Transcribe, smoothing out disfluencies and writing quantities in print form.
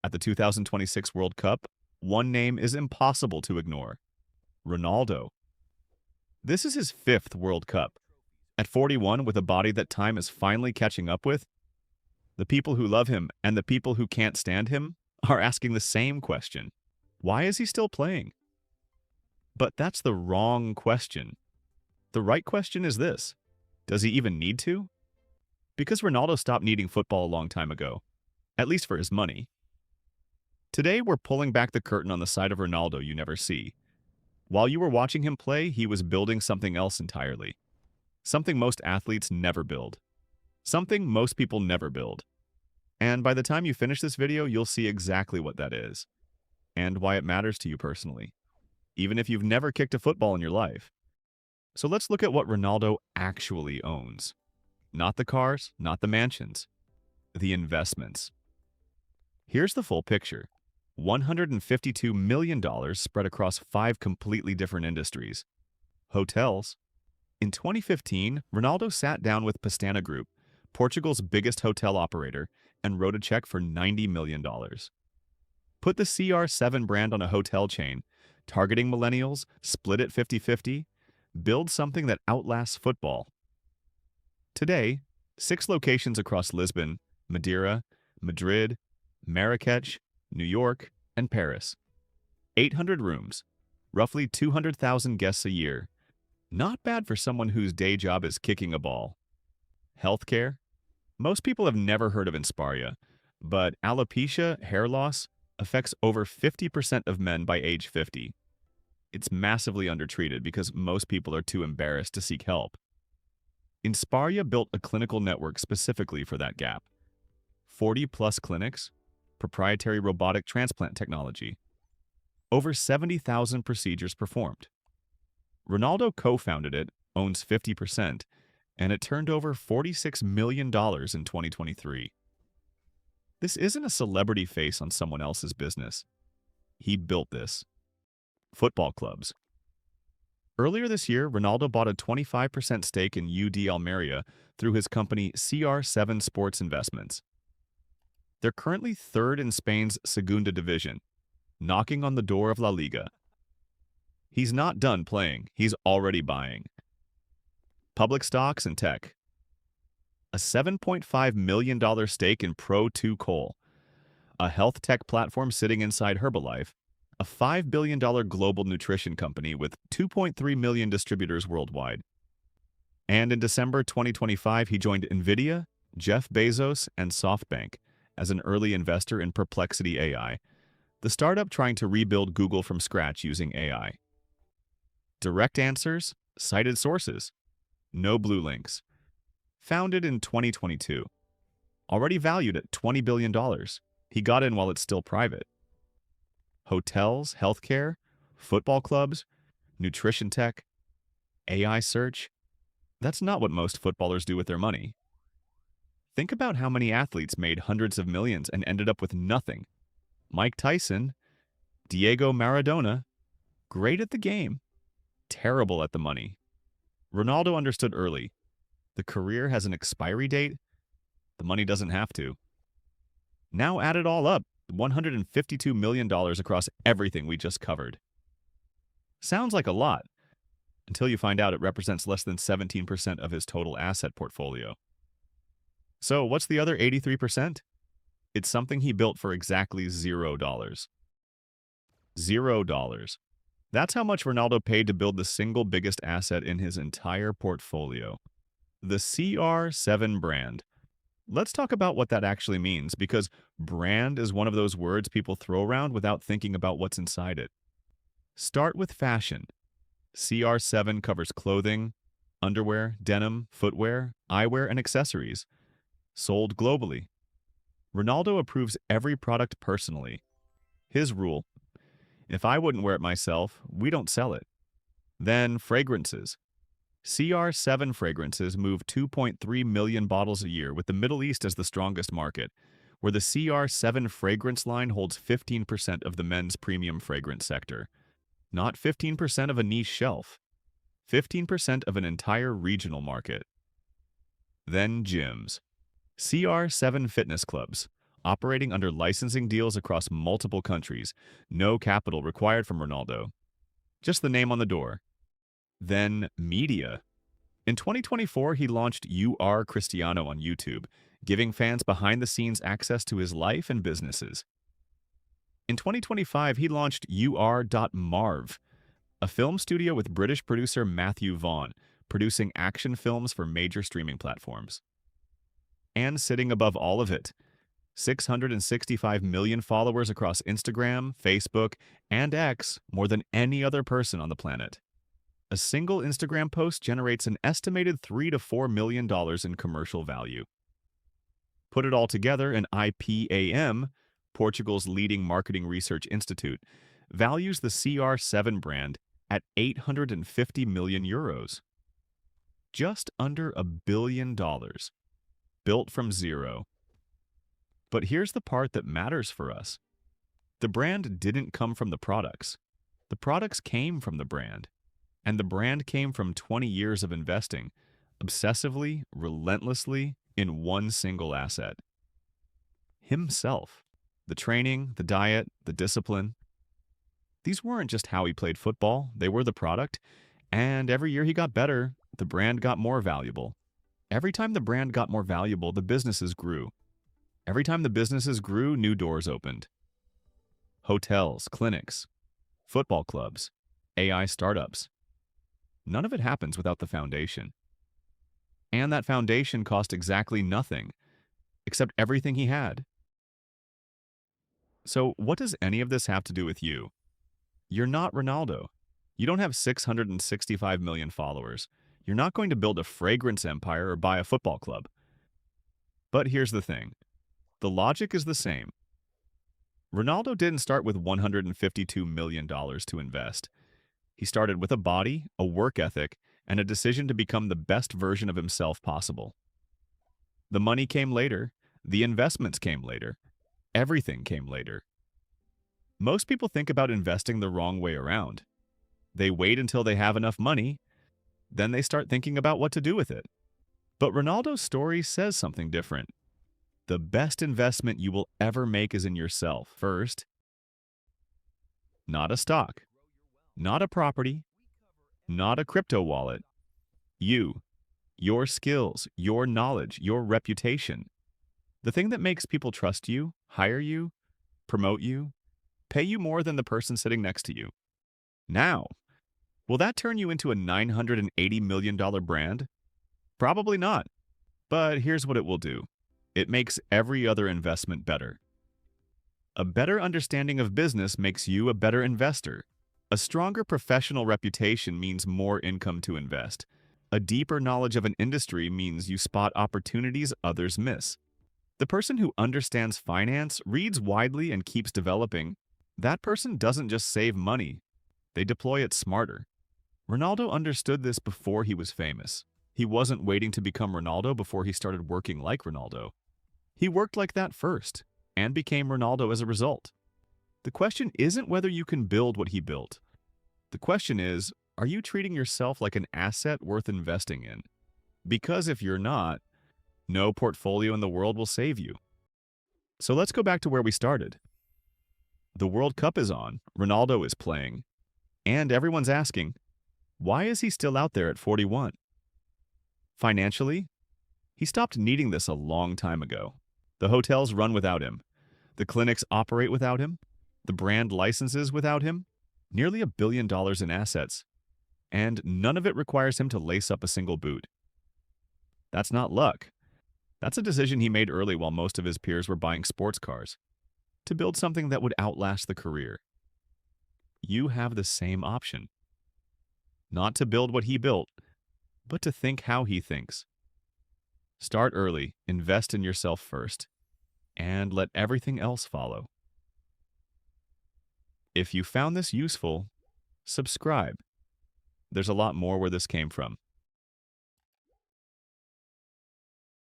At the 2026 World Cup, one name is impossible to ignore: Ronaldo. This is his fifth World Cup. At 41, with a body that time is finally catching up with, the people who love him and the people who can't stand him are asking the same question. Why is he still playing? But that's the wrong question. The right question is this: does he even need to? Because Ronaldo stopped needing football a long time ago, at least for his money. Today, we're pulling back the curtain on the side of Ronaldo you never see. While you were watching him play, he was building something else entirely. Something most athletes never build. Something most people never build. And by the time you finish this video, you'll see exactly what that is, and why it matters to you personally, even if you've never kicked a football in your life. So let's look at what Ronaldo actually owns. Not the cars, not the mansions, the investments. Here's the full picture. $152 million spread across 5 completely different industries. Hotels. In 2015, Ronaldo sat down with Pestana Group, Portugal's biggest hotel operator, and wrote a check for $90 million. Put the CR7 brand on a hotel chain, targeting millennials, split it 50-50, build something that outlasts football. Today, 6 locations across Lisbon, Madeira, Madrid, Marrakech, New York, and Paris. 800 rooms, roughly 200,000 guests a year. Not bad for someone whose day job is kicking a ball. Healthcare. Most people have never heard of Insparia, but alopecia, hair loss, affects over 50% of men by age 50. It's massively undertreated because most people are too embarrassed to seek help. Insparia built a clinical network specifically for that gap. 40-plus clinics, proprietary robotic transplant technology. Over 70,000 procedures performed. Ronaldo co-founded it, owns 50%, and it turned over $46 million in 2023. This isn't a celebrity face on someone else's business. He built this. Football clubs. Earlier this year, Ronaldo bought a 25% stake in UD Almeria through his company CR7 Sports Investments. They're currently third in Spain's Segunda Division, knocking on the door of La Liga. He's not done playing, he's already buying. Public stocks and tech. A $7.5 million stake in Pro2 Coal, a health tech platform sitting inside Herbalife, a $5 billion global nutrition company with 2.3 million distributors worldwide. And in December 2025, he joined NVIDIA, Jeff Bezos, and SoftBank as an early investor in Perplexity AI, the startup trying to rebuild Google from scratch using AI. Direct answers, cited sources, no blue links. Founded in 2022. Already valued at $20 billion. He got in while it's still private. Hotels, healthcare, football clubs, nutrition tech, AI search. That's not what most footballers do with their money. Think about how many athletes made hundreds of millions and ended up with nothing. Mike Tyson, Diego Maradona, great at the game, terrible at the money. Ronaldo understood early. The career has an expiry date. The money doesn't have to. Now add it all up, $152 million across everything we just covered. Sounds like a lot, until you find out it represents less than 17% of his total asset portfolio. So what's the other 83%? It's something he built for exactly $0. $0. That's how much Ronaldo paid to build the single biggest asset in his entire portfolio. The CR7 brand. Let's talk about what that actually means, because brand is one of those words people throw around without thinking about what's inside it. Start with fashion. CR7 covers clothing, underwear, denim, footwear, eyewear, and accessories. Sold globally. Ronaldo approves every product personally. His rule: if I wouldn't wear it myself, we don't sell it. Then fragrances. CR7 fragrances move 2.3 million bottles a year, with the Middle East as the strongest market, where the CR7 fragrance line holds 15% of the men's premium fragrance sector. Not 15% of a niche shelf. 15% of an entire regional market. Then gyms. CR7 fitness clubs, operating under licensing deals across multiple countries. No capital required from Ronaldo, just the name on the door. Then media. In 2024, he launched You Are Cristiano on YouTube, giving fans behind-the-scenes access to his life and businesses. In 2025, he launched UR.Marv, a film studio with British producer Matthew Vaughn, producing action films for major streaming platforms. And sitting above all of it, 665 million followers across Instagram, Facebook, and X, more than any other person on the planet. A single Instagram post generates an estimated $3 to $4 million in commercial value. Put it all together, and IPAM, Portugal's leading marketing research institute, values the CR7 brand at 850 million euros. Just under $1 billion. Built from zero. But here's the part that matters for us. The brand didn't come from the products. The products came from the brand. And the brand came from 20 years of investing, obsessively, relentlessly, in one single asset. Himself. The training, the diet, the discipline. These weren't just how he played football, they were the product. And every year he got better, the brand got more valuable. Every time the brand got more valuable, the businesses grew. Every time the businesses grew, new doors opened. Hotels, clinics, football clubs, AI startups. None of it happens without the foundation. And that foundation cost exactly nothing, except everything he had. So what does any of this have to do with you? You're not Ronaldo. You don't have 665 million followers. You're not going to build a fragrance empire or buy a football club. But here's the thing. The logic is the same. Ronaldo didn't start with $152 million to invest. He started with a body, a work ethic, and a decision to become the best version of himself possible. The money came later. The investments came later. Everything came later. Most people think about investing the wrong way around. They wait until they have enough money, then they start thinking about what to do with it. But Ronaldo's story says something different. The best investment you will ever make is in yourself first. Not a stock, not a property, not a crypto wallet. You, your skills, your knowledge, your reputation. The thing that makes people trust you, hire you, promote you, pay you more than the person sitting next to you. Now, will that turn you into a $980 million brand? Probably not. But here's what it will do. It makes every other investment better. A better understanding of business makes you a better investor. A stronger professional reputation means more income to invest. A deeper knowledge of an industry means you spot opportunities others miss. The person who understands finance, reads widely, and keeps developing, that person doesn't just save money. They deploy it smarter. Ronaldo understood this before he was famous. He wasn't waiting to become Ronaldo before he started working like Ronaldo. He worked like that first, and became Ronaldo as a result. The question isn't whether you can build what he built. The question is, are you treating yourself like an asset worth investing in? Because if you're not, no portfolio in the world will save you. So let's go back to where we started. The World Cup is on, Ronaldo is playing, and everyone's asking, why is he still out there at 41? Financially, he stopped needing this a long time ago. The hotels run without him. The clinics operate without him. The brand licenses without him. Nearly $1 billion in assets. And none of it requires him to lace up a single boot. That's not luck. That's a decision he made early while most of his peers were buying sports cars. To build something that would outlast the career. You have the same option. Not to build what he built, but to think how he thinks. Start early, invest in yourself first, and let everything else follow. If you found this useful, subscribe. There's a lot more where this came from.